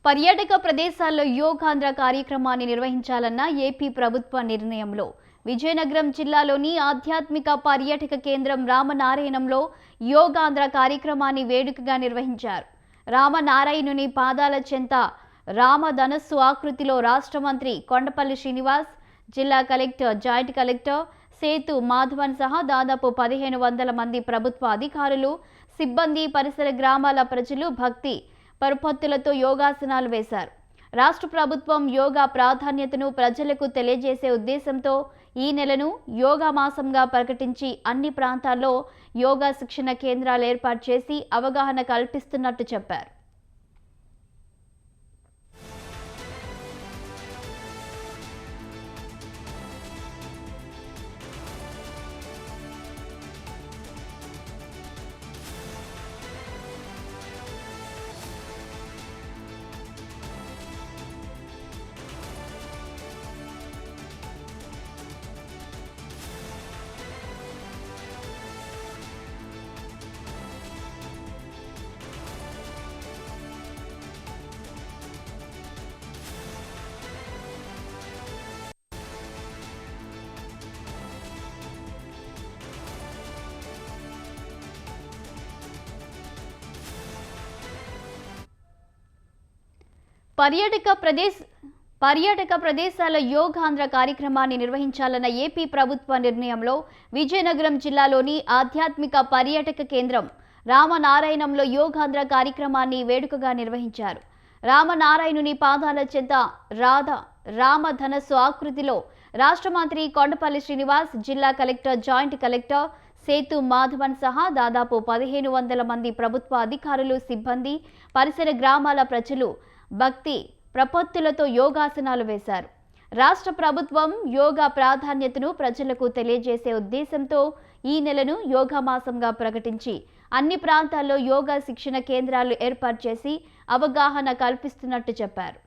పర్యాటక ప్రదేశాల్లో యోగాంధ్ర కార్యక్రమాన్ని నిర్వహించాలన్న ఏపీ ప్రభుత్వ నిర్ణయంలో విజయనగరం జిల్లాలోని ఆధ్యాత్మిక పర్యాటక కేంద్రం రామనారాయణంలో యోగాంధ్ర కార్యక్రమాన్ని వేడుకగా నిర్వహించారు. రామనారాయణుని పాదాల చెంత రామధనస్సు ఆకృతిలో రాష్ట్ర మంత్రి కొండపల్లి శ్రీనివాస్, జిల్లా collector, joint collector Sethu Madhavan సహా దాదాపు 1500 మంది ప్రభుత్వ అధికారులు, సిబ్బంది, పరిసర గ్రామాల ప్రజలు భక్తి పరుపత్తులతో యోగాసనాలు వేశారు. రాష్ట్ర ప్రభుత్వం యోగా ప్రాధాన్యతను ప్రజలకు తెలియజేసే ఉద్దేశంతో ఈ నెలను యోగా మాసంగా ప్రకటించి అన్ని ప్రాంతాల్లో యోగా శిక్షణ కేంద్రాలు ఏర్పాటు చేసి అవగాహన కల్పిస్తున్నట్టు చెప్పారు. పర్యాటక ప్రదేశాల యోగాంధ్ర కార్యక్రమాన్ని నిర్వహించాలన్న ఏపీ ప్రభుత్వ నిర్ణయంలో విజయనగరం జిల్లాలోని ఆధ్యాత్మిక పర్యాటక కేంద్రం రామనారాయణంలో యోగాంధ్ర కార్యక్రమాన్ని వేడుకగా నిర్వహించారు. రామనారాయణుని పాదాల చెంత రామధనస్సు ఆకృతిలో రాష్ట్ర మంత్రి కొండపల్లి శ్రీనివాస్, జిల్లా collector, joint collector Sethu Madhavan సహా దాదాపు 1500 మంది ప్రభుత్వ అధికారులు, సిబ్బంది, పరిసర గ్రామాల ప్రజలు భక్తి ప్రపత్తులతో యోగాసనాలు వేశారు. రాష్ట్ర ప్రభుత్వం యోగా ప్రాధాన్యతను ప్రజలకు తెలియజేసే ఉద్దేశంతో ఈ నెలను యోగా మాసంగా ప్రకటించి అన్ని ప్రాంతాల్లో యోగా శిక్షణ కేంద్రాలు ఏర్పాటు చేసి అవగాహన కల్పిస్తున్నట్టు చెప్పారు.